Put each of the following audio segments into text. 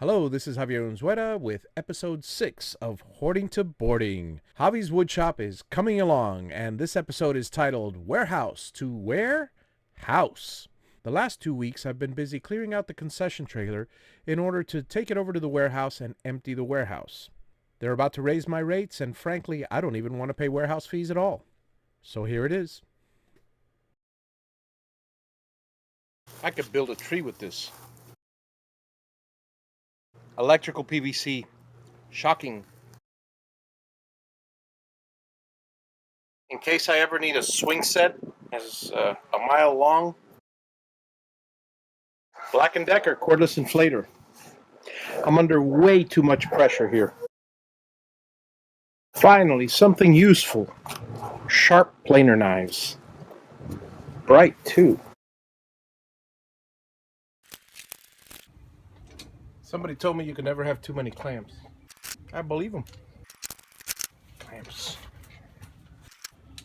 Hello, this is Javier Unzueta with episode 6 of Hoarding to Boarding. Javi's Woodshop is coming along, and this episode is titled Warehouse to Where? House. The last 2 weeks I've been busy clearing out the concession trailer in order to take it over to the warehouse and empty the warehouse. They're about to raise my rates, and frankly, I don't even want to pay warehouse fees at all. So here it is. I could build a tree with this. Electrical PVC. Shocking. In case I ever need a swing set, it's a mile long. Black & Decker cordless inflator. I'm under way too much pressure here. Finally, something useful. Sharp planer knives. Bright, too. Somebody told me you could never have too many clams. I believe them. Clams.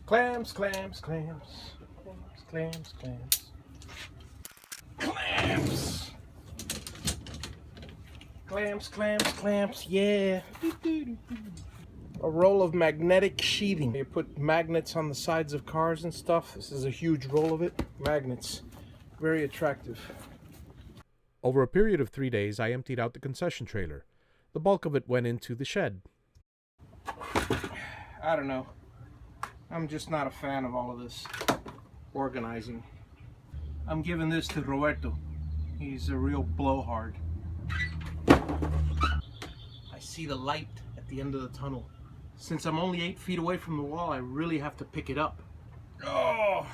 Clams, clams, clams. Clams, clams, clams. Clams, clams, clams, yeah. A roll of magnetic sheathing. You put magnets on the sides of cars and stuff. This is a huge roll of it. Magnets. Very attractive. Over a period of 3 days, I emptied out the concession trailer. The bulk of it went into the shed. I don't know. I'm just not a fan of all of this organizing. I'm giving this to Roberto. He's a real blowhard. I see the light at the end of the tunnel. Since I'm only 8 feet away from the wall, I really have to pick it up. Oh!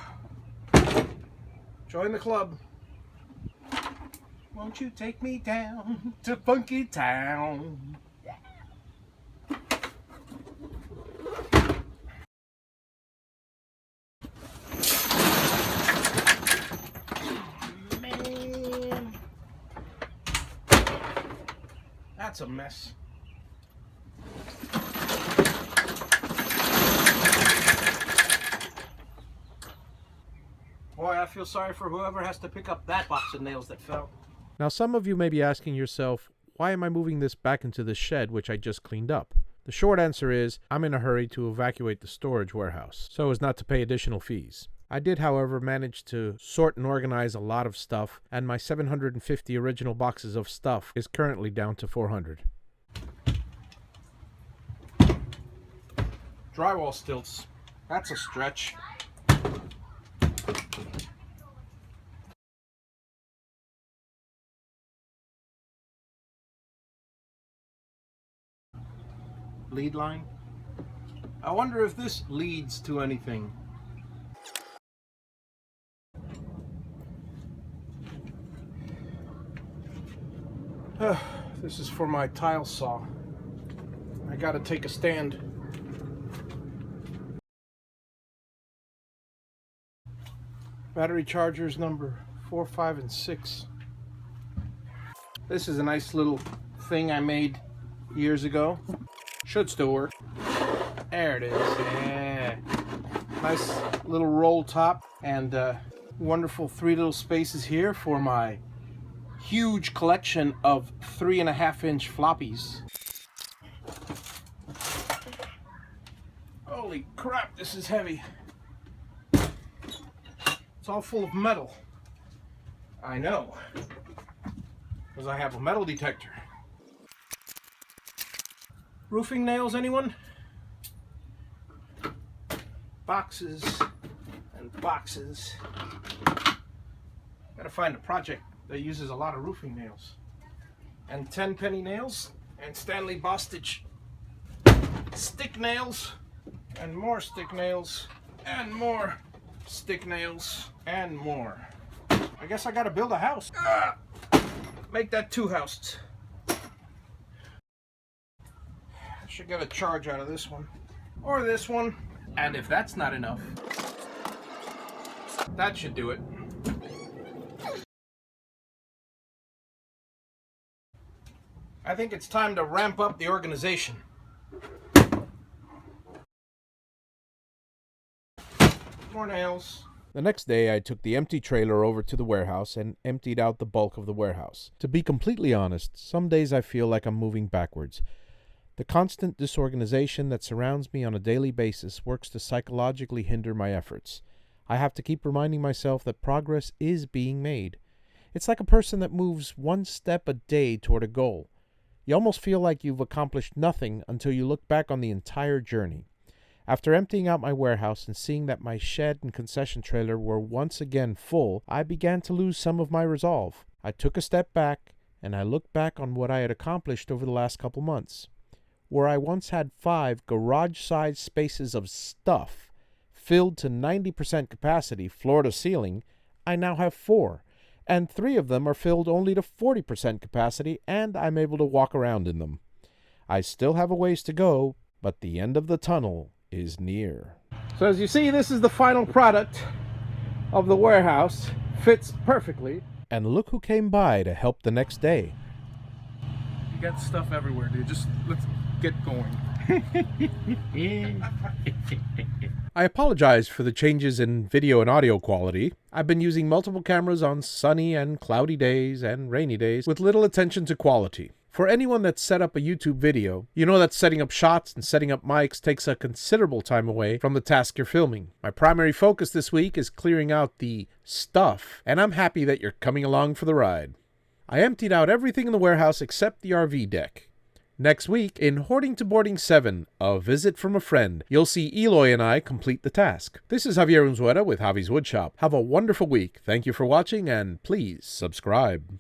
Join the club. Won't you take me down to Funky Town? Man, that's a mess. Boy, I feel sorry for whoever has to pick up that box of nails that fell. Now, some of you may be asking yourself, why am I moving this back into the shed which I just cleaned up? The short answer is, I'm in a hurry to evacuate the storage warehouse, so as not to pay additional fees. I did, however, manage to sort and organize a lot of stuff, and my 750 original boxes of stuff is currently down to 400. Drywall stilts. That's a stretch. Lead line. I wonder if this leads to anything. This is for my tile saw. I gotta take a stand. Battery chargers number 4, 5, and 6. This is a nice little thing I made years ago. Should still work. There it is. Yeah. Nice little roll top and wonderful 3 little spaces here for my huge collection of 3.5-inch floppies. Holy crap, this is heavy. It's all full of metal. I know, because I have a metal detector. Roofing nails, anyone? Boxes and boxes. Gotta find a project that uses a lot of roofing nails. And 10-penny nails, and Stanley Bostage stick nails, and more stick nails, and more stick nails, and more. I guess I gotta build a house. Make that 2 houses. Should get a charge out of this one or this one, and if that's not enough, that should do it. I think it's time to ramp up the organization. More nails, The next day, I took the empty trailer over to the warehouse and emptied out the bulk of the warehouse. To be completely honest, some days I feel like I'm moving backwards. The constant disorganization that surrounds me on a daily basis works to psychologically hinder my efforts. I have to keep reminding myself that progress is being made. It's like a person that moves one step a day toward a goal. You almost feel like you've accomplished nothing until you look back on the entire journey. After emptying out my warehouse and seeing that my shed and concession trailer were once again full, I began to lose some of my resolve. I took a step back, and I looked back on what I had accomplished over the last couple months. Where I once had 5 garage-sized spaces of stuff filled to 90% capacity, floor to ceiling, I now have 4, and 3 of them are filled only to 40% capacity, and I'm able to walk around in them. I still have a ways to go, but the end of the tunnel is near. So as you see, this is the final product of the warehouse. Fits perfectly. And look who came by to help the next day. You got stuff everywhere, dude. Just let's get going. I apologize for the changes in video and audio quality. I've been using multiple cameras on sunny and cloudy days and rainy days with little attention to quality. For anyone that's set up a YouTube video, you know that setting up shots and setting up mics takes a considerable time away from the task you're filming. My primary focus this week is clearing out the stuff, and I'm happy that you're coming along for the ride. I emptied out everything in the warehouse except the RV deck. Next week, in Hoarding to Boarding 7, A Visit from a Friend, you'll see Eloy and I complete the task. This is Javier Unzueta with Javi's Woodshop. Have a wonderful week. Thank you for watching, and please subscribe.